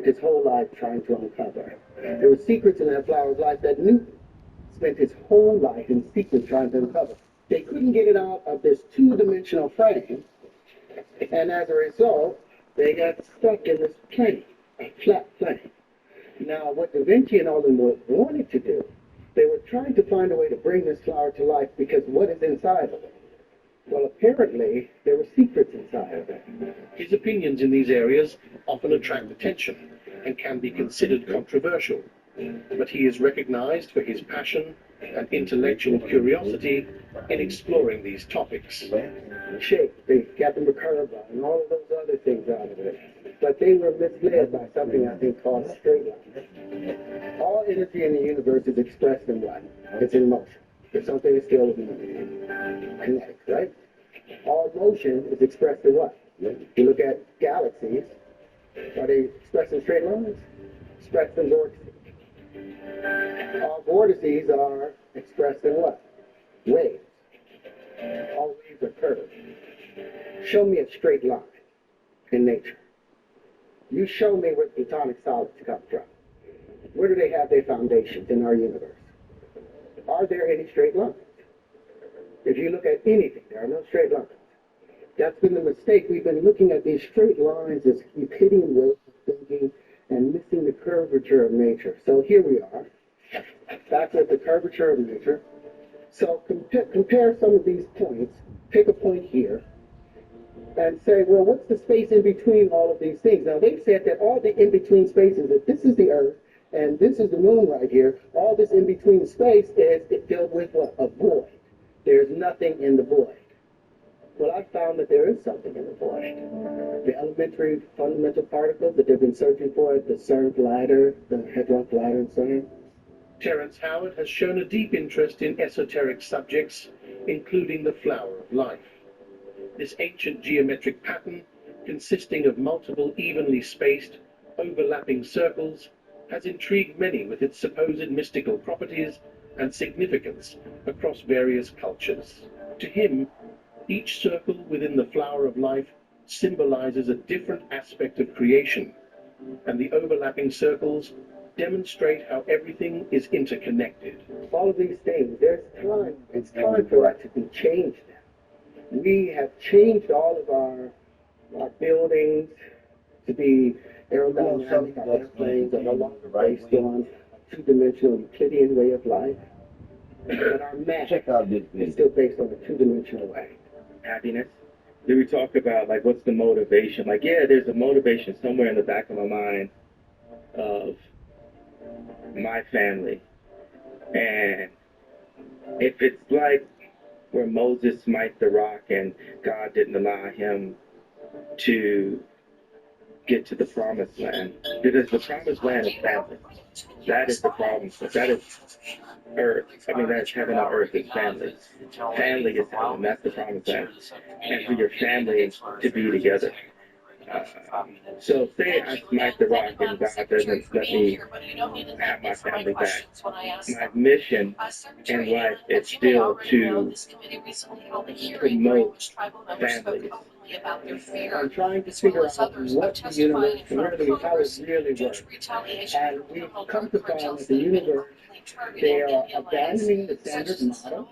his whole life trying to uncover. There were secrets in that flower's life that Newton spent his whole life in secret trying to uncover. They couldn't get it out of this two-dimensional frame, and as a result, they got stuck in this plane, a flat plane. Now, what Da Vinci and all them wanted to do, they were trying to find a way to bring this flower to life, because what is inside of it? Well, apparently, there were secrets inside of it. His opinions in these areas often attract attention and can be considered controversial, but he is recognized for his passion and intellectual curiosity in exploring these topics. Shape, they got them a curve and all of those other things out of it. But they were misled by something I think called straight line. All energy in the universe is expressed in what? It's in motion. If something is still, it's kinetic, right? All motion is expressed in what? You look at galaxies, are they expressed in straight lines? Expressed in vortices. All vortices are expressed in what? Waves. All waves are curved. Show me a straight line in nature. You show me where platonic solids come from. Where do they have their foundations in our universe? Are there any straight lines? If you look at anything, there are no straight lines. That's been the mistake. We've been looking at these straight lines as Euclidean ways of thinking and missing the curvature of nature. So here we are, back with the curvature of nature. So compare some of these points. Pick a point here and say, well, what's the space in between all of these things? Now, they've said that all the in-between spaces, if this is the Earth and this is the moon right here, all this in-between space is filled with what? A void. There's nothing in the void. Well, I found that there is something in the void. The elementary fundamental particles that they've been searching for at the CERN Collider, the Hadron Collider in CERN. Terence Howard has shown a deep interest in esoteric subjects, including the flower of life. This ancient geometric pattern, consisting of multiple evenly spaced, overlapping circles, has intrigued many with its supposed mystical properties and significance across various cultures. To him, each circle within the flower of life symbolizes a different aspect of creation, and the overlapping circles demonstrate how everything is interconnected. All of these things, there's time. It's time for that to be changed now. We have changed all of our buildings to be aerodynamic. Our airplanes are no longer based on a two-dimensional Euclidean way of life. But our math is still based on a two-dimensional way. Happiness. Do we talk about, like, what's the motivation? Like, yeah, there's a motivation somewhere in the back of my mind of my family. And if it's like where Moses smite the rock and God didn't allow him to get to the promised land, because the promised land is family. That is the problem. That is earth. I mean, that's heaven on earth is family. Family is heaven. That's the promised land. And for your family to be together. So say I smite the rock and God doesn't let me have my family back. My mission in life is still to promote families. I'm trying to figure out what the universe really, how it really works. And we've come to find that the universe, they are abandoning the standard model,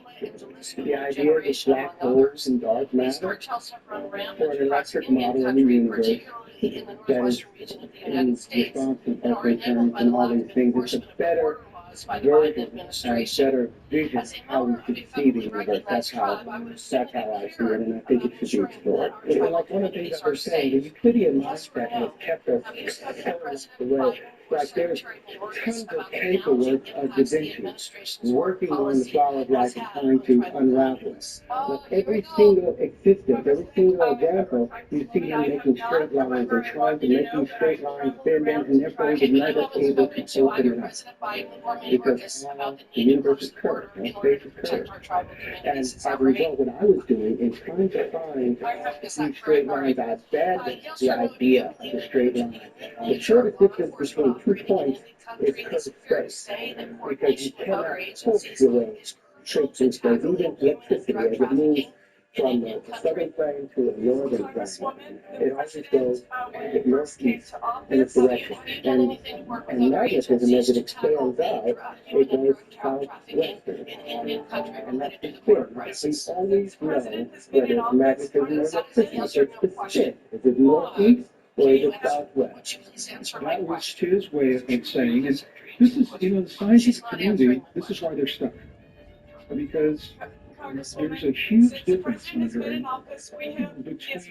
the idea of black holes and dark matter, for an electric model in the universe that is in response to equations and all these things. It's a better version and better vision of how we should see the universe. That's how I see it, and I think it should be explored. And like one of the things I was saying, the Euclidean mindset has kept us the way. Like there's tons of paperwork of Da Vinci working on the flower of life and trying to unravel it. But every single existence, every single example, you see him making straight lines and trying to make these straight lines bend in, and therefore he was never able to open it up. Because the universe is curved, space is curved. And as a result, what I was doing is trying to find these straight lines. I abandoned the idea of the straight line. The shortest distance between 2 points is curved space, because you cannot force your way straight through space. Even electricity, as it moves from the southern plain to the northern plain, it always goes northeast in its direction. And magnetism, as it expands out, it goes southwestern. And that's the spin. We always know whether it's magnetism or electricity. It's the spin. Is it northeast or is it southwest? That was his way of saying, and this is, the scientific community, this is why they're stuck. Because there's a huge difference between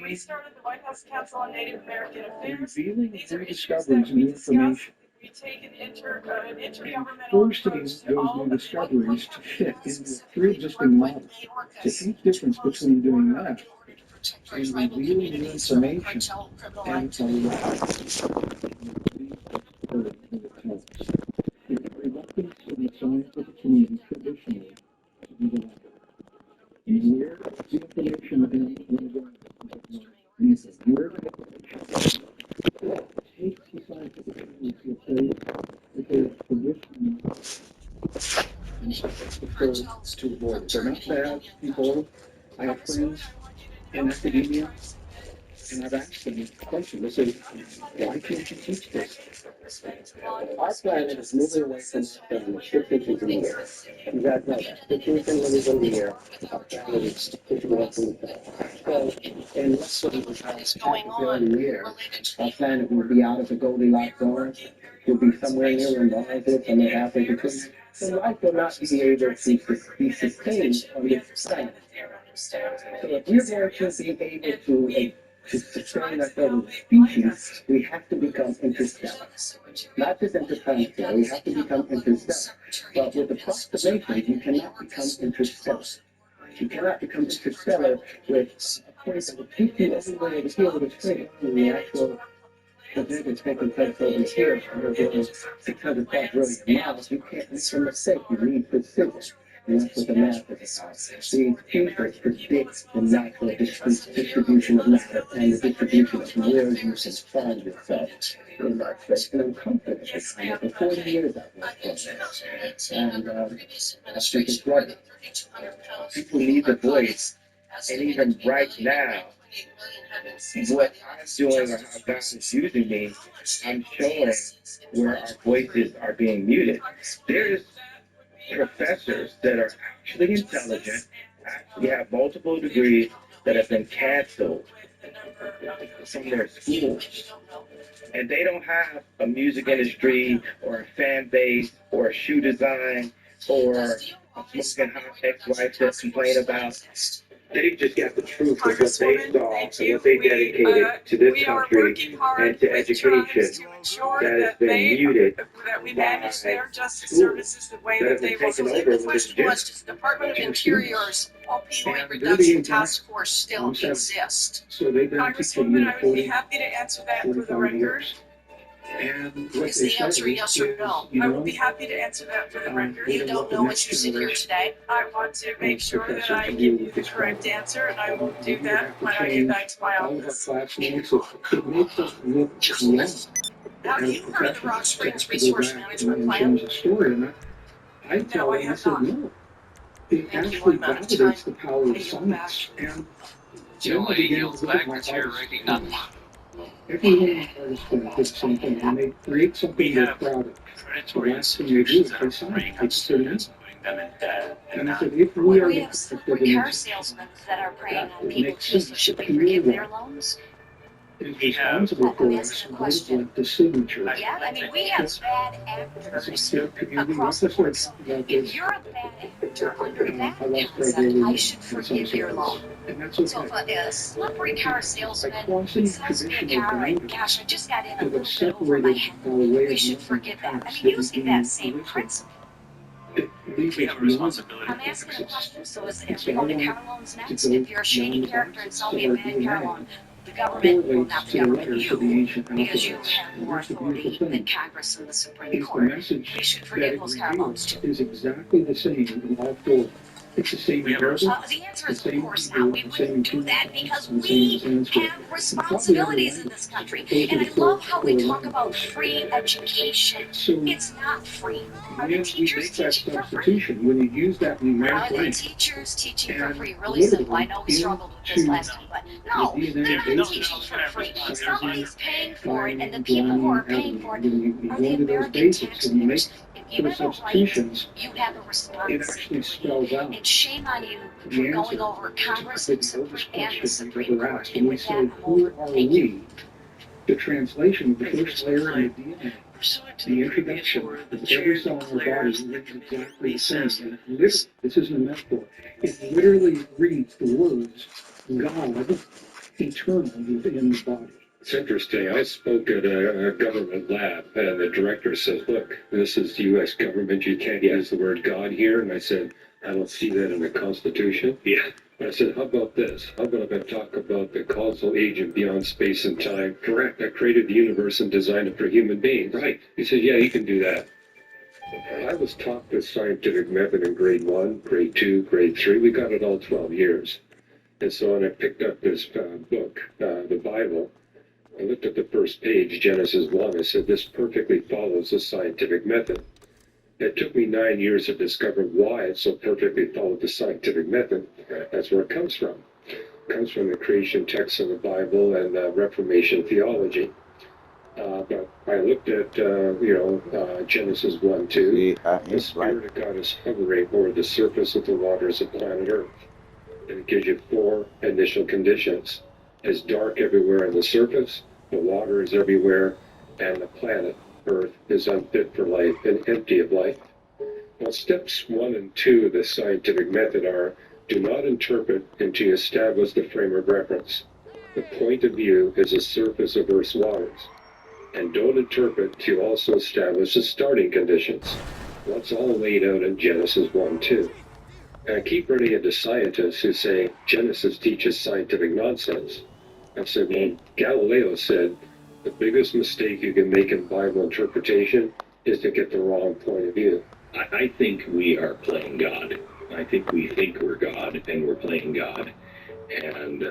we started the White House Council on Native American Affairs. revealing These are new issues discoveries that and new we discuss. information, We take an intergovernmental forcing approach those to all new of the discoveries to fit into the pre-existing models. There's a huge difference between doing that and revealing new information and a reluctance in the scientific community traditionally to be the latter. Where the information takes the scientific community to a place that they're positioned to avoid. They're not bad people. I have friends in academia, and I've asked them the question. They say, why can't you teach this? Our planet is moving away from our planet 6 inches in the air. You guys know that. 6 inches in the air, our planet is pushing away from the planet. So, in less than half a billion years, our planet will be out of the Goldilocks zone. Will be somewhere near where Mars is, somewhere halfway between. So life will not be able to be sustained on this planet. So if we're going to be able to sustain ourselves as a species, we have to become interstellar. Not just interplanetary, we have to become interstellar. But with approximations, you cannot become interstellar. You cannot become interstellar with a point that will keep you everywhere to here with a straight line in the actual event that's taking place over here. We're getting 600 quadrillion miles. You can't make a mistake. You need precision. And that's what the math is about. These features predict the natural distribution of matter and the distribution of where you can find yourself in that space. And I'm confident for 40 years I've worked on this. And I think it's right. People need the voice, and even right now, what I'm doing or how God is using me, I'm showing where our voices are being muted. There's professors that are actually intelligent, actually have multiple degrees that have been canceled from their schools. And they don't have a music industry or a fan base or a shoe design or a smoking hot ex-wife that complain about. They just got the truth of what they saw and what they dedicated to this country and to education that has been muted that we manage their justice services the way that they want. The question was, does the Department of Interior's opioid reduction task force still exist? So they've been teaching Congresswoman, me I would be 40, happy to answer that for the 45 record. years. And what Is they the say answer yes or no? you I know, would be happy to answer that for the record. You don't know as you sit here today. I want to make sure that I give you the correct answer, and I will do that when I get back to my all of our office. classmates, it makes us look young. Have you heard of the Rock Springs Resource Management Plan? Change the story, and I tell No, I them, I have said, not. no. It Thank you. actually I'm out of validates the time. power of I yield science. And Julie yields back the chair, recognized. everyone understands the same thing. When they create something they're proud of, Predatory the last thing they do institutions is that they are sign preying it. on It's their students, putting them in debt, And and I not said, if we are We the have effective slippery car in salesmen that are preying on It people makes too, so sense. should we Community forgive their law loans? is We have- responsible for I'm us, asking a and question. like the signature. Yeah, I mean, we have bad It's actors their community. across the Let's board. just So talk about if this. you're a bad actor under that I lost concept, credibility I should in some forgive your circles. loan. And that's So okay. if a slippery car salesman Like crossing sells me a traditional car and boundaries gosh, I just got in a that little have bit over my separated head, our way we of should living forgive that. I past mean, that using became that same horrific. principle. It leaves we us have a beyond responsibility I'm to asking a fix question, so is So everyone I a want car loans to next? go If you're a shady beyond the character and box sell of me a our bad car DNA loan, the government will correlates not to be the government letters of the you ancient because you alphabets. have And more that's the authority beautiful than thing. Congress and the Supreme Is the Court. message We should that forgive it those car loans reveals too. is exactly the same in all four. It's the same We in have our Arabic. The answer is, of course, not. We wouldn't do that because we have responsibilities in this country. And I love how we talk about free education. So It's not free. Are when the we teachers make that teaching for free? substitution, when you use that Are numeric the link, teachers teaching for and free? Really simple. I know we literally struggled with this last time, but no, the they're DNA not basis teaching for free. of Somebody's paying for it, and the line, people who are line, paying for it when you are go the into those American basics and you make taxpayers. If you those have a right, substitutions, you have a it responsibility. actually spells out And shame on you for the going answer over Congress to and the Supreme, oldest and the question we've Supreme ever Court. asked. And And we with that, say, I'm who over. are Thank you. we? The translation of the first layer in the DNA, Pursuant to the the previous introduction order, the of chair every cell in our body declares reads the exactly the same. recess. And it literally, this isn't a metaphor. It literally reads the words God eternal within the body. It's interesting. I spoke at a government lab, and the director says, "Look, this is the U.S. government. You can't use the word God here." And I said, "I don't see that in the Constitution." Yeah. I said, "How about this? How about if I talk about the causal agent beyond space and time? Correct. I created the universe and designed it for human beings." Right. He said, "Yeah, you can do that." I was taught this scientific method in grade 1, grade 2, grade 3. We got it all 12 years. And so when I picked up this book, the Bible, I looked at the first page, Genesis 1. I said, this perfectly follows the scientific method. It took me 9 years to discover why it so perfectly followed the scientific method. That's where it comes from. It comes from the creation texts of the Bible and Reformation theology. But I looked at, Genesis 1, 2. The Spirit of God is hovering over the surface of the waters of planet Earth. And it gives you 4 initial conditions. It's dark everywhere on the surface, the water is everywhere, and the planet, Earth, is unfit for life and empty of life. Well, steps 1 and 2 of the scientific method are, do not interpret until you establish the frame of reference. The point of view is the surface of Earth's waters. And don't interpret till you also establish the starting conditions. That's all laid out in Genesis 1, 2. And I keep running into scientists who say Genesis teaches scientific nonsense. I said, well, Galileo said the biggest mistake you can make in Bible interpretation is to get the wrong point of view. I think we are playing God. I think we think we're God, and we're playing God. And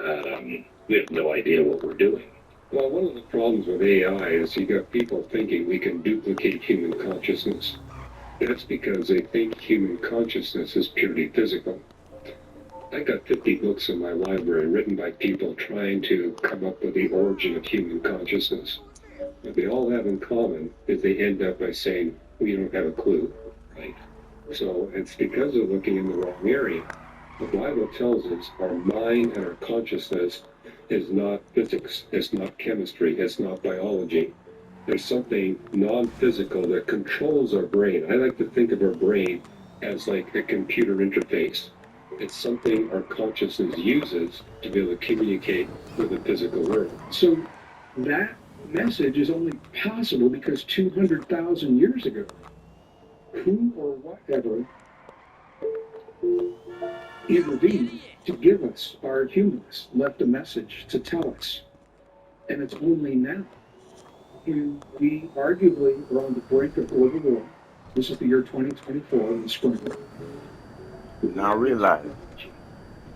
we have no idea what we're doing. Well, one of the problems with AI is you got people thinking we can duplicate human consciousness. That's because they think human consciousness is purely physical. I got 50 books in my library written by people trying to come up with the origin of human consciousness. What they all have in common is they end up by saying, we don't have a clue. Right? So it's because they're looking in the wrong area. The Bible tells us our mind and our consciousness is not physics, it's not chemistry, it's not biology. There's something non-physical that controls our brain. I like to think of our brain as like a computer interface. It's something our consciousness uses to be able to communicate with the physical world. So that message is only possible because 200,000 years ago, who or whatever intervened to give us our humanness, left a message to tell us. And it's only now. We arguably are on the brink of global war. This is the year 2024 in the spring. Now realize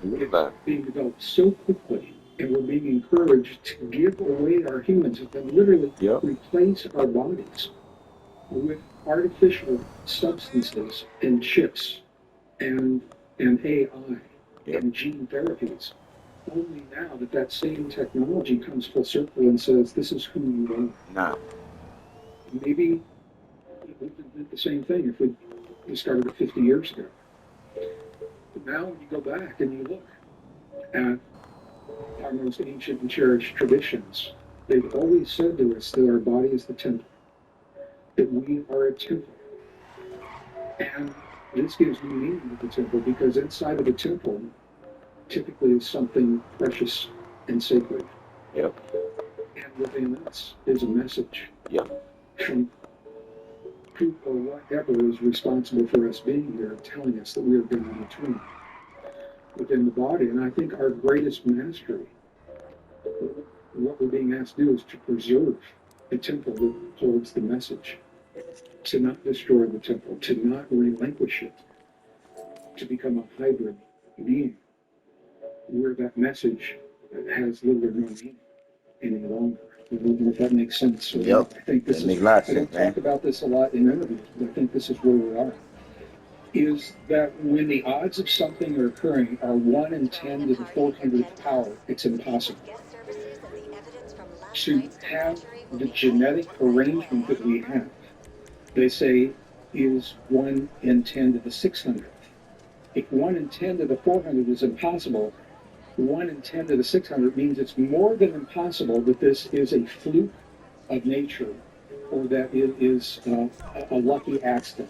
Being developed so quickly, and we're being encouraged to give away our humans and literally replace our bodies with artificial substances and chips and AI and gene therapies. Only now that same technology comes full circle and says, this is who you are. now. Maybe we did the same thing if we started it 50 years ago. But now when you go back and you look at our most ancient and cherished traditions, they've always said to us that our body is the temple, that we are a temple. And this gives meaning to the temple because inside of the temple typically is something precious and sacred. Yep. And within us is a message. Yep. From who or whatever is responsible for us being here, telling us that we are God in between within the body. And I think our greatest mastery, what we're being asked to do, is to preserve the temple that holds the message, to not destroy the temple, to not relinquish it. to become a hybrid being, where that message has little or no meaning any longer. I don't know if that makes sense. So Yep. I think this That is, makes a lot of I don't sense, man. talk about this a lot in interviews, but I think this is where we are. Is that when the odds of something are occurring are 1 in 10 to the 400th power, it's impossible. To have the genetic arrangement that we have, they say, is 1 in 10 to the 600th. If 1 in 10 to the 400 is impossible, 1 in 10 to the 600 means it's more than impossible that this is a fluke of nature or that it is a lucky accident.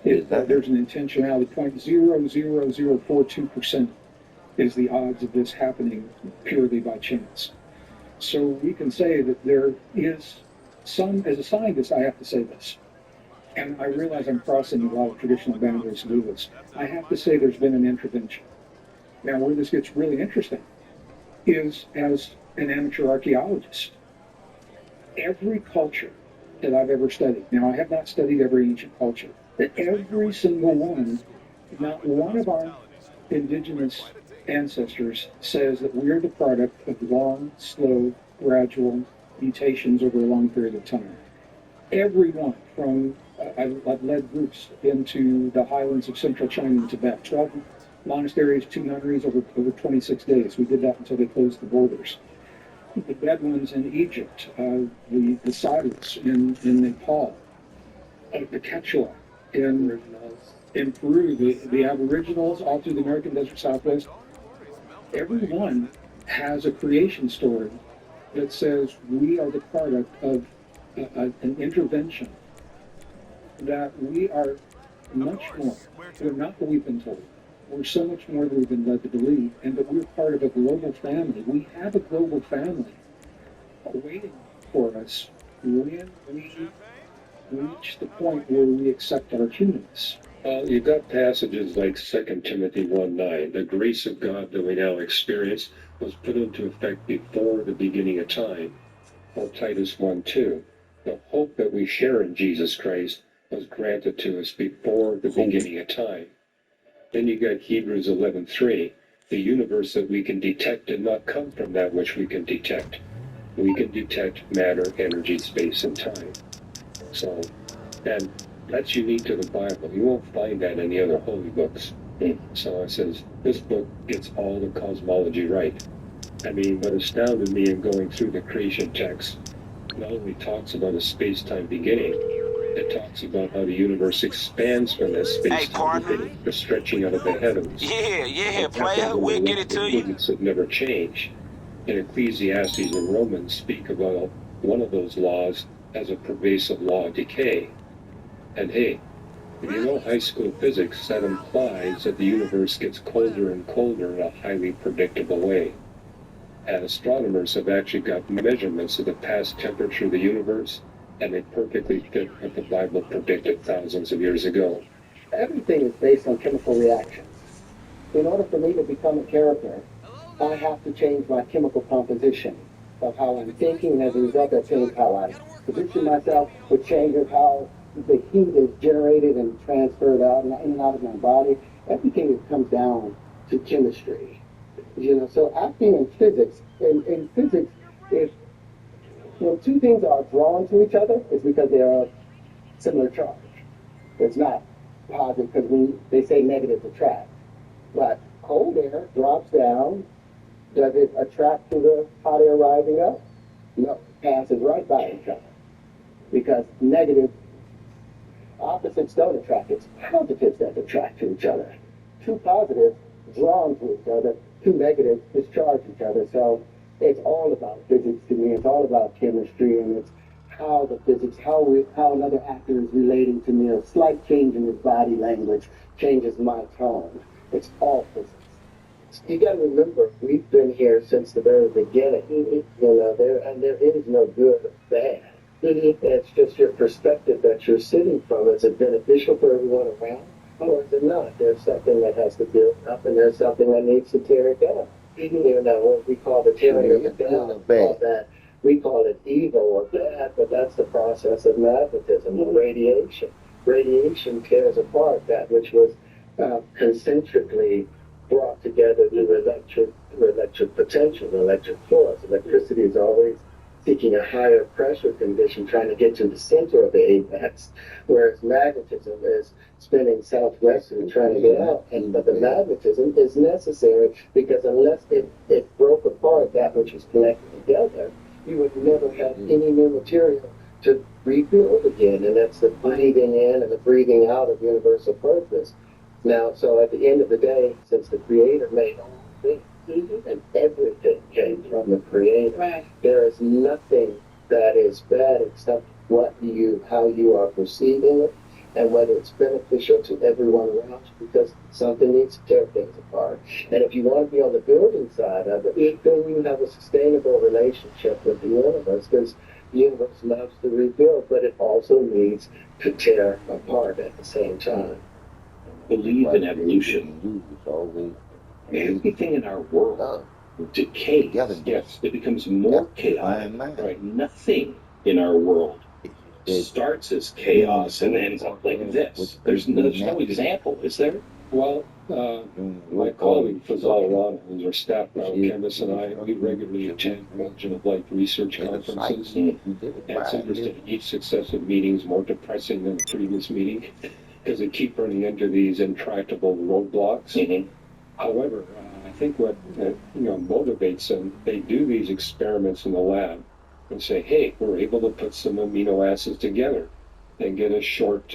There's an intentionality. 0.00042% is the odds of this happening purely by chance. So we can say that there is some, as a scientist, I have to say this, and I realize I'm crossing a lot of traditional boundaries to do this. I have to say there's been an intervention. Now, where this gets really interesting is, as an amateur archaeologist, every culture that I've ever studied, now I have not studied every ancient culture, but every single one, not one of our indigenous ancestors says that we're the product of long, slow, gradual mutations over a long period of time. Everyone from, I've led groups into the highlands of central China and Tibet, 12 monasteries, 2 nunneries over 26 days. We did that until they closed the borders. The Bedouins in Egypt, the Sadhus in Nepal, the Quechua in Peru, the Aboriginals all through the American Desert Southwest. Everyone has a creation story that says we are the product of an intervention, that we are much more. We're not what we've been told. We're so much more than we've been led to believe, and that we're part of a global family. We have a global family waiting for us when we reach the point where we accept our humanness. You've got passages like 2 Timothy 1:9. The grace of God that we now experience was put into effect before the beginning of time. Or Titus 1:2. The hope that we share in Jesus Christ was granted to us before the beginning of time. Then you got Hebrews 11:3. The universe that we can detect did not come from that which we can detect. We can detect matter, energy, space, and time. So, and that's unique to the Bible. You won't find that in any other holy books. So it says, this book gets all the cosmology right. I mean, what astounded me in going through the creation text, not only talks about a space-time beginning, it talks about how the universe expands from that space-time beginning, the stretching out of the heavens. Yeah, player, we'll get it to you. That never change. And Ecclesiastes and Romans speak about one of those laws as a pervasive law of decay. And hey, if you know high school physics, that implies that the universe gets colder and colder in a highly predictable way. And astronomers have actually got measurements of the past temperature of the universe, and they perfectly fit what the Bible predicted thousands of years ago. Everything is based on chemical reactions. In order for me to become a character, I have to change my chemical composition of how I'm thinking, and as a result, that changes how I position myself, which changes how the heat is generated and transferred out and in and out of my body. Everything comes down to chemistry. You know, so acting in physics, in physics, if when two things are drawn to each other, it's because they are similar charge. It's not positive because they say negatives attract. But cold air drops down. Does it attract to the hot air rising up? No, it passes right by each other. Because negative opposites don't attract. It's positives that attract to each other. Two positives drawn to each other, two negatives discharge each other. So it's all about physics to me. It's all about chemistry, and it's how the physics, how another actor is relating to me. A slight change in his body language changes my tone. It's all physics. You got to remember, we've been here since the very beginning. You know, there is no good or bad. It's just your perspective that you're sitting from. Is it beneficial for everyone around, or is it not? There's something that has to build up, and there's something that needs to tear it down. You know, what we call the tearing of it down, we call it evil or bad, but that's the process of magnetism and radiation. Radiation tears apart that which was concentrically brought together through electric potential, electric force. Electricity is always seeking a higher pressure condition, trying to get to the center of the apex, whereas magnetism is spinning southwestward, trying to get out. But the magnetism is necessary because unless it broke apart that which was connected together, you would never have any new material to rebuild again. And that's the breathing in and the breathing out of universal purpose. Now, so at the end of the day, since the Creator made all things, and everything came from the Creator, Right. there is nothing that is bad except how you are perceiving it, and whether it's beneficial to everyone around you, because something needs to tear things apart. And if you want to be on the building side of it, then you have a sustainable relationship with the universe, because the universe loves to rebuild, but it also needs to tear apart at the same time. Believe in evolution. Everything in our world decays. Yes, it becomes more chaotic. Right? Nothing in our world starts as chaos and ends up like this. There's no example, is there? Well, my colleague Fazal Rana, who's our staff biochemist, and I, we regularly attend Religion of Life research conferences. And it's interesting, each successive meeting is more depressing than the previous meeting because they keep running into these intractable roadblocks. However, I think what motivates them, they do these experiments in the lab and say, hey, we're able to put some amino acids together and get a short,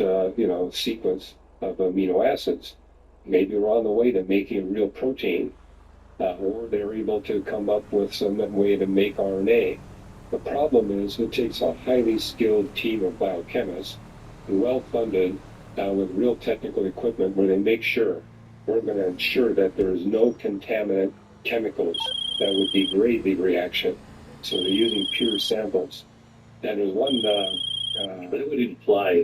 sequence of amino acids. Maybe we're on the way to making a real protein, or they're able to come up with some way to make RNA. The problem is it takes a highly skilled team of biochemists, well-funded, with real technical equipment, where they make sure we're going to ensure that there is no contaminant chemicals that would degrade the reaction. So they're using pure samples. And there's one... but it would imply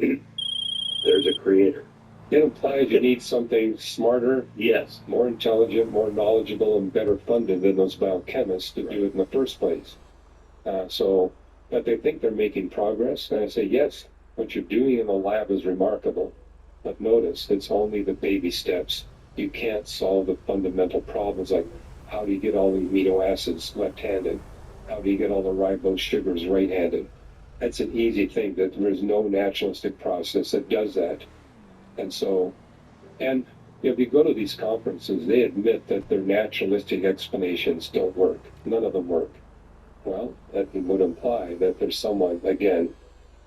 there's a creator. It implies you need something smarter, yes, more intelligent, more knowledgeable, and better funded than those biochemists to do it in the first place. But they think they're making progress. And I say, yes, what you're doing in the lab is remarkable. But notice, it's only the baby steps. You can't solve the fundamental problems like how do you get all the amino acids left-handed? How do you get all the ribose sugars right-handed? That's an easy thing. That there is no naturalistic process that does that. And so, and if you go to these conferences, they admit that their naturalistic explanations don't work. None of them work. Well, that would imply that there's someone, again,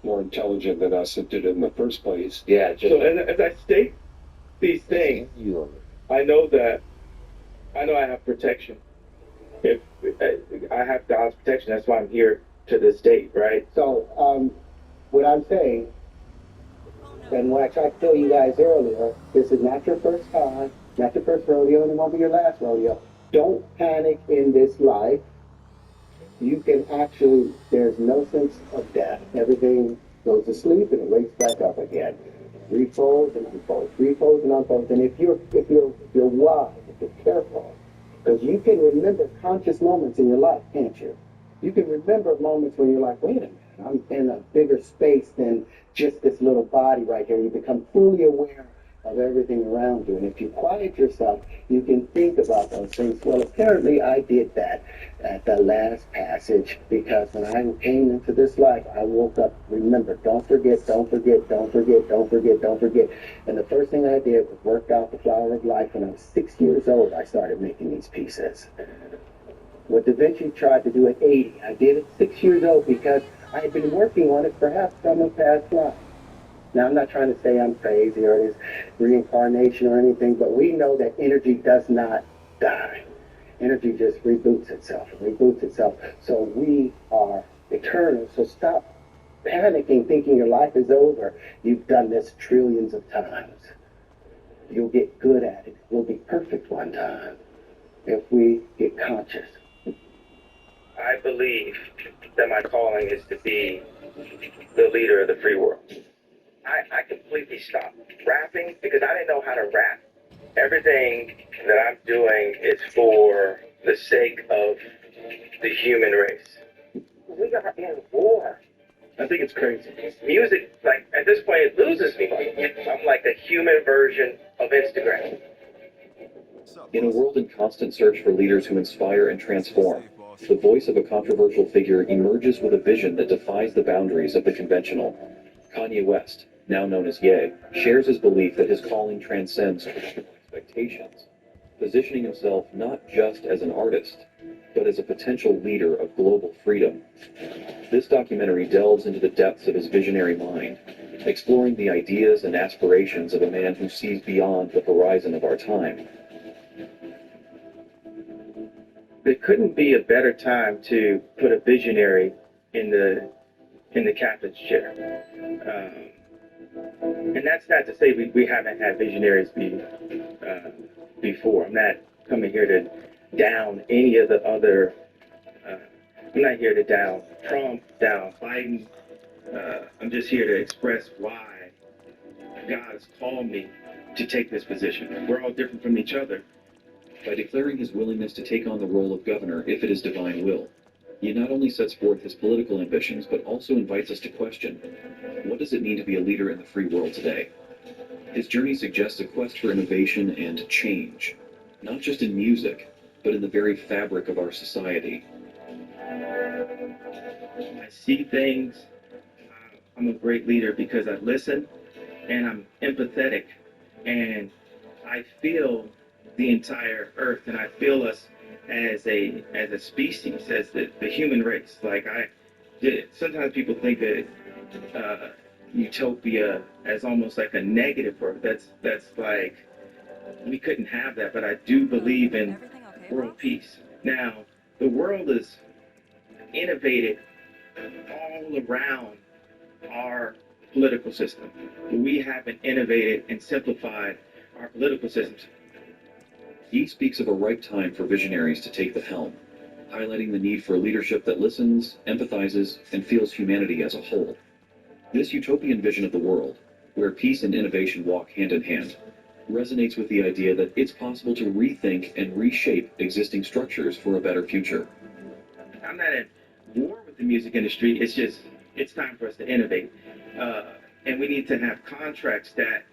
more intelligent than us that did it in the first place. Yeah, so as I state these things, I know I have protection. If I have God's protection, that's why I'm here to this date, right? So, what I'm saying, and what I tried to tell you guys earlier, this is not your first time, not your first rodeo, and it won't be your last rodeo. Don't panic in this life. You can actually, there's no sense of death. Everything goes to sleep and it wakes back up again. Refolds and unfolds, refolds and unfolds. And if you're wise, if you're careful, because you can remember conscious moments in your life, can't you? You can remember moments when you're like, wait a minute, I'm in a bigger space than just this little body right here. You become fully aware of everything around you. And if you quiet yourself, you can think about those things. Well, apparently I did that at the last passage, because when I came into this life, I woke up, remember, don't forget, don't forget, don't forget, don't forget, don't forget. And the first thing I did was work out the flower of life. When I was 6 years old, I started making these pieces. What Da Vinci tried to do at 80, I did at 6 years old because I had been working on it perhaps from a past life. Now, I'm not trying to say I'm crazy or it's reincarnation or anything, but we know that energy does not die. Energy just reboots itself. So we are eternal. So stop panicking, thinking your life is over. You've done this trillions of times. You'll get good at it. You'll be perfect one time if we get conscious. I believe that my calling is to be the leader of the free world. I completely stopped rapping because I didn't know how to rap. Everything that I'm doing is for the sake of the human race. We are in war. I think it's crazy. Music, like, at this point, it loses me. I'm like a human version of Instagram. In a world in constant search for leaders who inspire and transform, the voice of a controversial figure emerges with a vision that defies the boundaries of the conventional. Kanye West, now known as Ye, shares his belief that his calling transcends traditional expectations, positioning himself not just as an artist, but as a potential leader of global freedom. This documentary delves into the depths of his visionary mind, exploring the ideas and aspirations of a man who sees beyond the horizon of our time. There couldn't be a better time to put a visionary in the captain's chair. And that's not to say we haven't had visionaries before. I'm not coming here to down any of the other, I'm not here to down Trump, down Biden. I'm just here to express why God has called me to take this position. We're all different from each other. By declaring his willingness to take on the role of governor if it is divine will, he not only sets forth his political ambitions, but also invites us to question, what does it mean to be a leader in the free world today? His journey suggests a quest for innovation and change, not just in music, but in the very fabric of our society. I see things. I'm a great leader because I listen and I'm empathetic and I feel the entire earth, and I feel us as a species, as the human race. Like sometimes people think that utopia as almost like a negative word. That's like we couldn't have that, but I do believe in world peace. Now the world is innovated all around our political system. We haven't innovated and simplified our political systems. He speaks of a ripe time for visionaries to take the helm, highlighting the need for a leadership that listens, empathizes, and feels humanity as a whole. This utopian vision of the world, where peace and innovation walk hand in hand, resonates with the idea that it's possible to rethink and reshape existing structures for a better future. I'm not at war with the music industry. It's just, it's time for us to innovate. And we need to have contracts that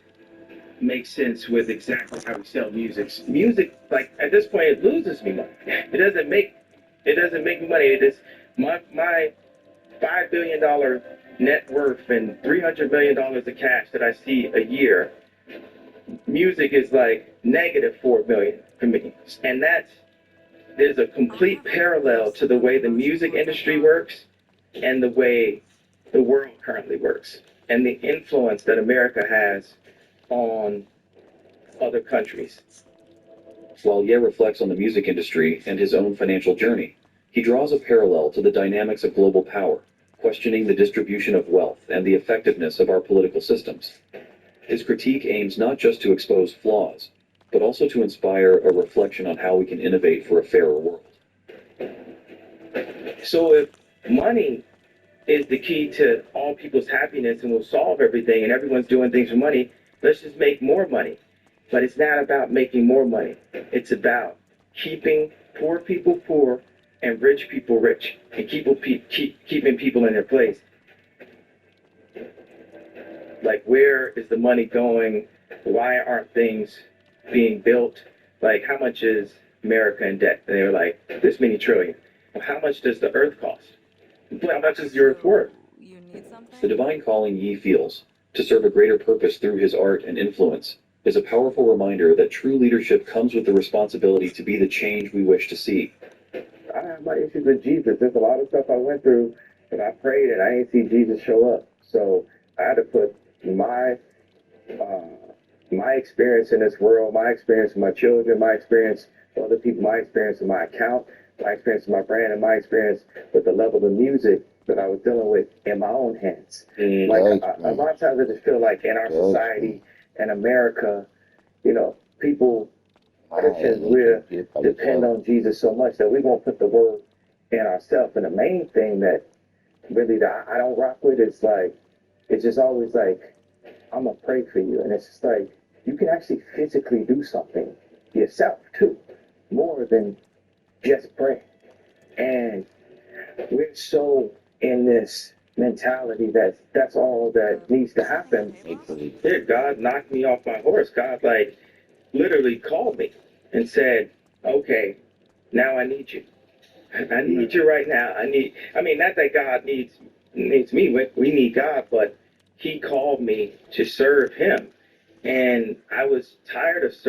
make sense with exactly how we sell music. Music, like at this point, it loses me money. It doesn't make me money. It is my $5 billion net worth and $300 million of cash that I see a year. Music is like negative $4 million for me, and there's a complete parallel to the way the music industry works and the way the world currently works, and the influence that America has on other countries. While Ye reflects on the music industry and his own financial journey, he draws a parallel to the dynamics of global power, questioning the distribution of wealth and the effectiveness of our political systems. His critique aims not just to expose flaws, but also to inspire a reflection on how we can innovate for a fairer world. So if money is the key to all people's happiness and will solve everything and everyone's doing things for money, let's just make more money. But it's not about making more money. It's about keeping poor people poor and rich people rich, and keeping people in their place. Like, where is the money going? Why aren't things being built? Like, how much is America in debt? And they were like, this many trillion. Well, how much does the earth cost? How much is the earth worth? The divine calling Ye feels, to serve a greater purpose through his art and influence, is a powerful reminder that true leadership comes with the responsibility to be the change we wish to see. I have my issues with Jesus. There's a lot of stuff I went through, and I prayed, and I didn't see Jesus show up. So I had to put my experience in this world, my experience with my children, my experience with other people, my experience with my account, my experience with my brand, and my experience with the level of music that I was dealing with in my own hands. Like a lot of times I just feel like in our society and America, you know, people, Christians, we depend on Jesus so much that we won't put the word in ourselves. And the main thing that really that I don't rock with is like, it's just always like, I'm going to pray for you. And it's just like, you can actually physically do something yourself too, more than just pray. And we're so in this mentality that's all that needs to happen. Yeah, God knocked me off my horse. God, like, literally called me and said, okay, now I need you. I need you right now. Not that God needs me. We need God, but he called me to serve him. And I was tired of serving.